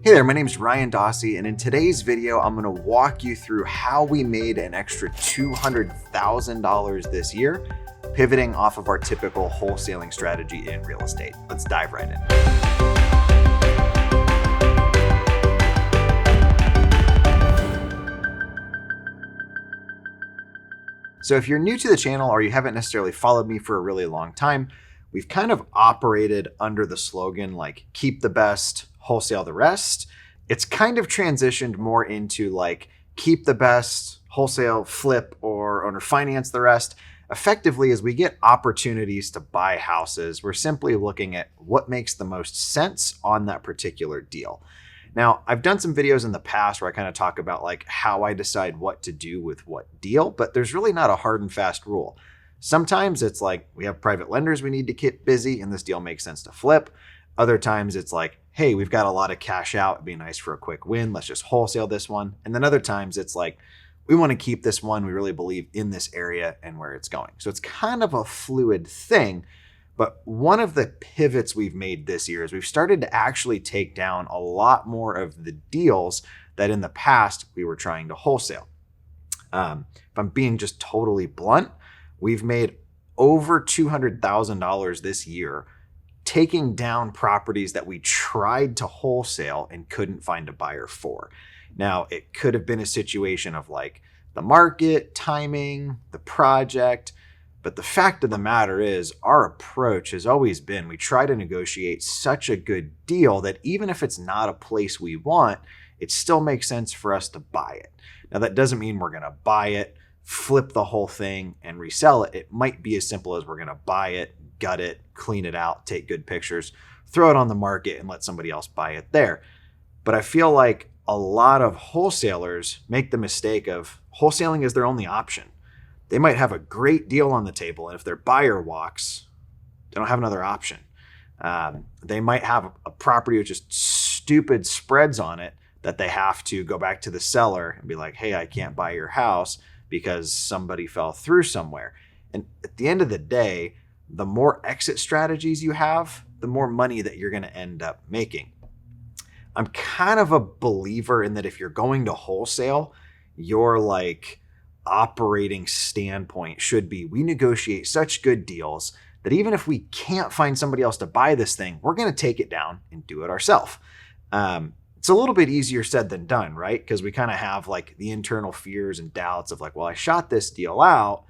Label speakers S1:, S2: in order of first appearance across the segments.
S1: Hey there, my name is Ryan Dossey, and in today's video, I'm going to walk you through how we made an extra $200,000 this year, pivoting off of our typical wholesaling strategy in real estate. Let's dive right in. So if you're new to the channel or you haven't necessarily followed me for a really long time, we've kind of operated under the slogan like keep the best, wholesale the rest. It's kind of transitioned more into like keep the best, wholesale, flip, or owner finance the rest. Effectively, as we get opportunities to buy houses, we're simply looking at what makes the most sense on that particular deal. Now, I've done some videos in the past where I kind of talk about like how I decide what to do with what deal, but there's really not a hard and fast rule. Sometimes it's like we have private lenders we need to keep busy and this deal makes sense to flip. Other times it's like, hey, we've got a lot of cash out. It'd be nice for a quick win. Let's just wholesale this one. And then other times it's like, we want to keep this one. We really believe in this area and where it's going. So it's kind of a fluid thing. But one of the pivots we've made this year is we've started to actually take down a lot more of the deals that in the past we were trying to wholesale. If I'm being just totally blunt, we've made over $200,000 this year taking down properties that we tried to wholesale and couldn't find a buyer for. Now, it could have been a situation of like the market, timing, the project, but the fact of the matter is our approach has always been we try to negotiate such a good deal that even if it's not a place we want, it still makes sense for us to buy it. Now, that doesn't mean we're going to buy it, flip the whole thing, and resell it. It might be as simple as we're going to buy it, gut it, clean it out, take good pictures, throw it on the market, and let somebody else buy it there. But I feel like a lot of wholesalers make the mistake of wholesaling is their only option. They might have a great deal on the table, and if their buyer walks, they don't have another option. They might have a property with just stupid spreads on it that they have to go back to the seller and be like, hey, I can't buy your house because somebody fell through somewhere. And at the end of the day, the more exit strategies you have, the more money that you're going to end up making. I'm kind of a believer in that if you're going to wholesale, your like operating standpoint should be we negotiate such good deals that even if we can't find somebody else to buy this thing, we're going to take it down and do it ourselves. It's a little bit easier said than done, right? Because we kind of have like the internal fears and doubts of like, well, I shot this deal out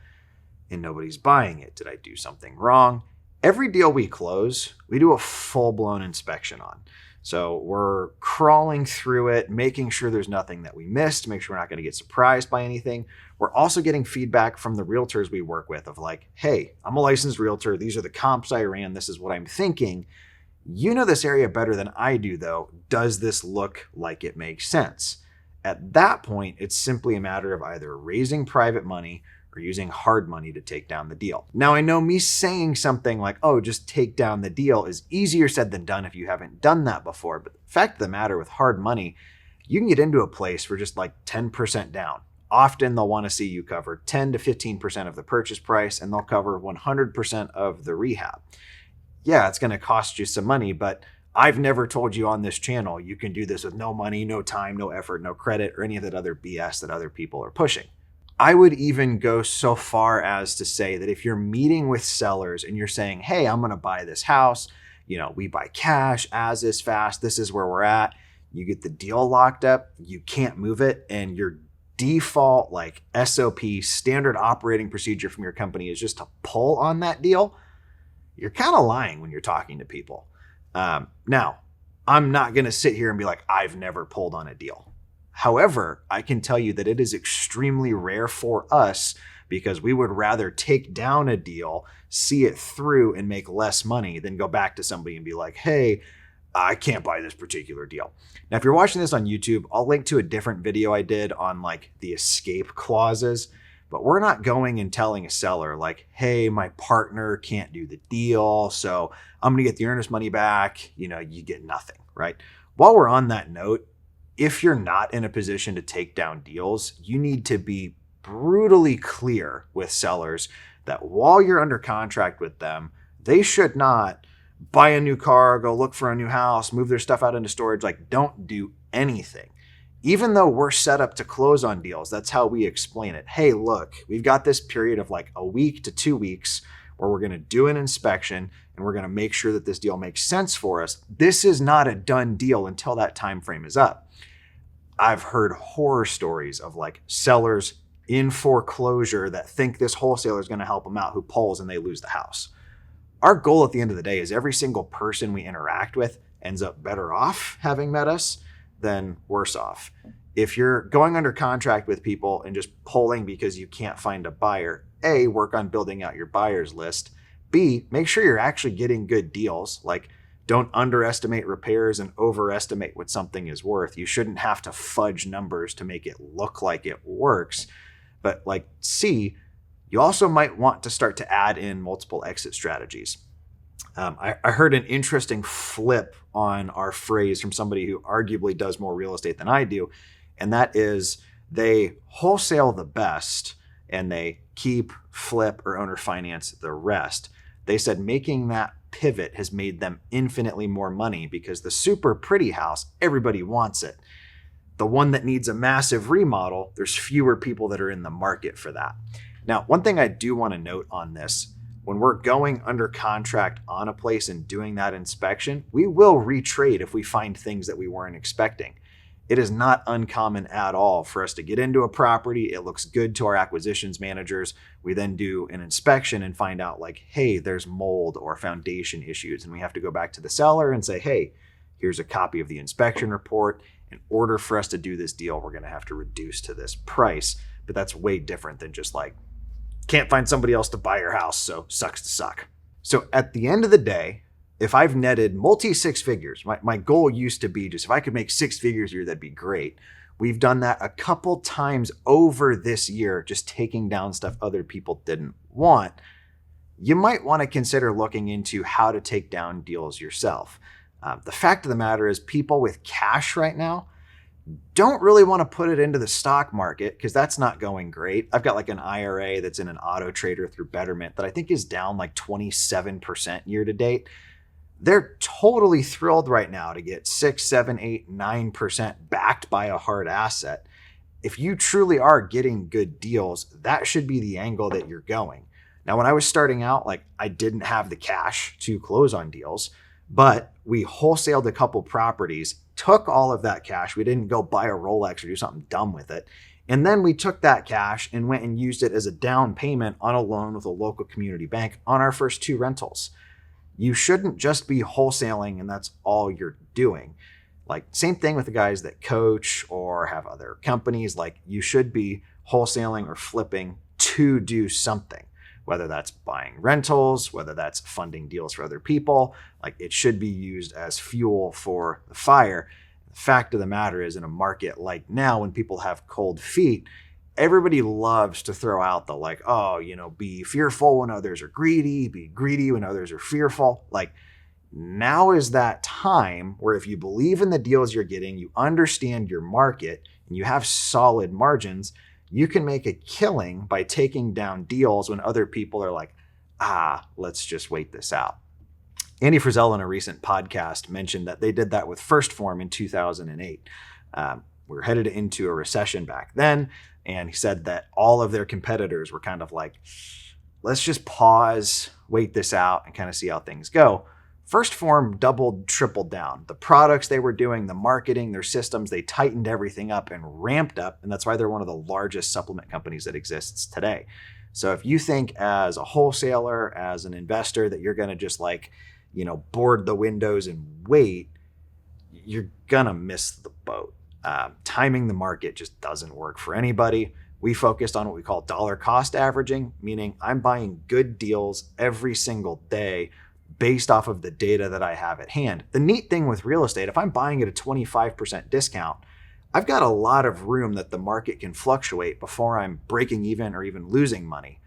S1: and nobody's buying it. Did I do something wrong? Every deal we close, we do a full-blown inspection on. So we're crawling through it, making sure there's nothing that we missed, make sure we're not going to get surprised by anything. We're also getting feedback from the realtors we work with of like, hey, I'm a licensed realtor. These are the comps I ran. This is what I'm thinking. You know this area better than I do, though. Does this look like it makes sense? At that point, it's simply a matter of either raising private money or using hard money to take down the deal. Now, I know me saying something like, oh, just take down the deal is easier said than done if you haven't done that before. But the fact of the matter with hard money, you can get into a place for just like 10% down. Often they'll want to see you cover 10 to 15% of the purchase price, and they'll cover 100% of the rehab. Yeah, it's going to cost you some money, but I've never told you on this channel you can do this with no money, no time, no effort, no credit, or any of that other BS that other people are pushing. I would even go so far as to say that if you're meeting with sellers and you're saying, hey, I'm going to buy this house, we buy cash, as is fast, this is where we're at, you get the deal locked up, you can't move it, and your default like SOP, standard operating procedure from your company is just to pull on that deal, you're kind of lying when you're talking to people. Now, I'm not going to sit here and be like, I've never pulled on a deal. However, I can tell you that it is extremely rare for us because we would rather take down a deal, see it through, and make less money than go back to somebody and be like, hey, I can't buy this particular deal. Now, if you're watching this on YouTube, I'll link to a different video I did on like the escape clauses, but we're not going and telling a seller like, hey, my partner can't do the deal, so I'm going to get the earnest money back. You get nothing, right? While we're on that note, if you're not in a position to take down deals, you need to be brutally clear with sellers that while you're under contract with them, they should not buy a new car, go look for a new house, move their stuff out into storage. Like, don't do anything. Even though we're set up to close on deals, that's how we explain it. Hey, look, we've got this period of like a week to 2 weeks where we're going to do an inspection and we're going to make sure that this deal makes sense for us. This is not a done deal until that time frame is up. I've heard horror stories of like sellers in foreclosure that think this wholesaler is going to help them out, who pulls and they lose the house. Our goal at the end of the day is every single person we interact with ends up better off having met us than worse off. If you're going under contract with people and just pulling because you can't find a buyer, A, work on building out your buyers list. B, make sure you're actually getting good deals. Like, don't underestimate repairs and overestimate what something is worth. You shouldn't have to fudge numbers to make it look like it works. But like C, you also might want to start to add in multiple exit strategies. I heard an interesting flip on our phrase from somebody who arguably does more real estate than I do. And that is, they wholesale the best and they keep, flip, or owner finance the rest. They said making that pivot has made them infinitely more money because the super pretty house, everybody wants it. The one that needs a massive remodel, there's fewer people that are in the market for that. Now, one thing I do want to note on this, when we're going under contract on a place and doing that inspection, we will retrade if we find things that we weren't expecting. It is not uncommon at all for us to get into a property. It looks good to our acquisitions managers. We then do an inspection and find out like, hey, there's mold or foundation issues. And we have to go back to the seller and say, hey, here's a copy of the inspection report. In order for us to do this deal, we're going to have to reduce to this price. But that's way different than just like, can't find somebody else to buy your house, so sucks to suck. So at the end of the day, if I've netted multi-six figures, my goal used to be just if I could make 6 figures a year, that'd be great. We've done that a couple times over this year, just taking down stuff other people didn't want. You might want to consider looking into how to take down deals yourself. The fact of the matter is, people with cash right now don't really want to put it into the stock market because that's not going great. I've got like an IRA that's in an auto trader through Betterment that I think is down like 27% year to date. They're totally thrilled right now to get 6, 7, 8, 9% backed by a hard asset. If you truly are getting good deals, that should be the angle that you're going. Now, when I was starting out, like I didn't have the cash to close on deals, but we wholesaled a couple properties, took all of that cash. We didn't go buy a Rolex or do something dumb with it. And then we took that cash and went and used it as a down payment on a loan with a local community bank on our first 2 rentals. You shouldn't just be wholesaling and that's all you're doing. Like, same thing with the guys that coach or have other companies. Like, you should be wholesaling or flipping to do something, whether that's buying rentals, whether that's funding deals for other people. Like, it should be used as fuel for the fire. The fact of the matter is, in a market like now, when people have cold feet, everybody loves to throw out the like, oh, be fearful when others are greedy, be greedy when others are fearful. Like, now is that time where if you believe in the deals you're getting, you understand your market, and you have solid margins, you can make a killing by taking down deals when other people are like, let's just wait this out. Andy Frizzell in a recent podcast mentioned that they did that with First Form in 2008. We were headed into a recession back then, and he said that all of their competitors were kind of like, let's just pause, wait this out, and kind of see how things go. First Form doubled, tripled down. The products they were doing, the marketing, their systems, they tightened everything up and ramped up, and that's why they're one of the largest supplement companies that exists today. So if you think as a wholesaler, as an investor, that you're going to just board the windows and wait, you're going to miss the boat. Timing the market just doesn't work for anybody. We focused on what we call dollar cost averaging, meaning I'm buying good deals every single day based off of the data that I have at hand. The neat thing with real estate, if I'm buying at a 25% discount, I've got a lot of room that the market can fluctuate before I'm breaking even or even losing money.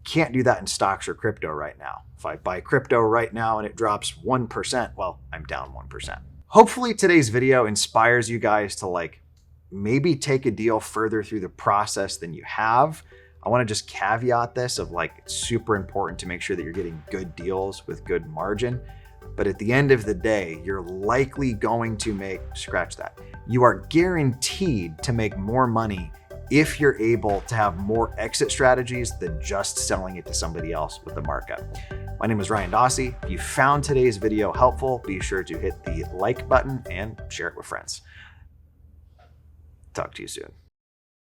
S1: Can't do that in stocks or crypto right now. If I buy crypto right now and it drops 1%, well, I'm down 1%. Hopefully today's video inspires you guys to maybe take a deal further through the process than you have. I want to just caveat this of it's super important to make sure that you're getting good deals with good margin. But at the end of the day, you're likely going to scratch that. You are guaranteed to make more money if you're able to have more exit strategies than just selling it to somebody else with the markup. My name is Ryan Dossey. If you found today's video helpful, be sure to hit the like button and share it with friends. Talk to you soon.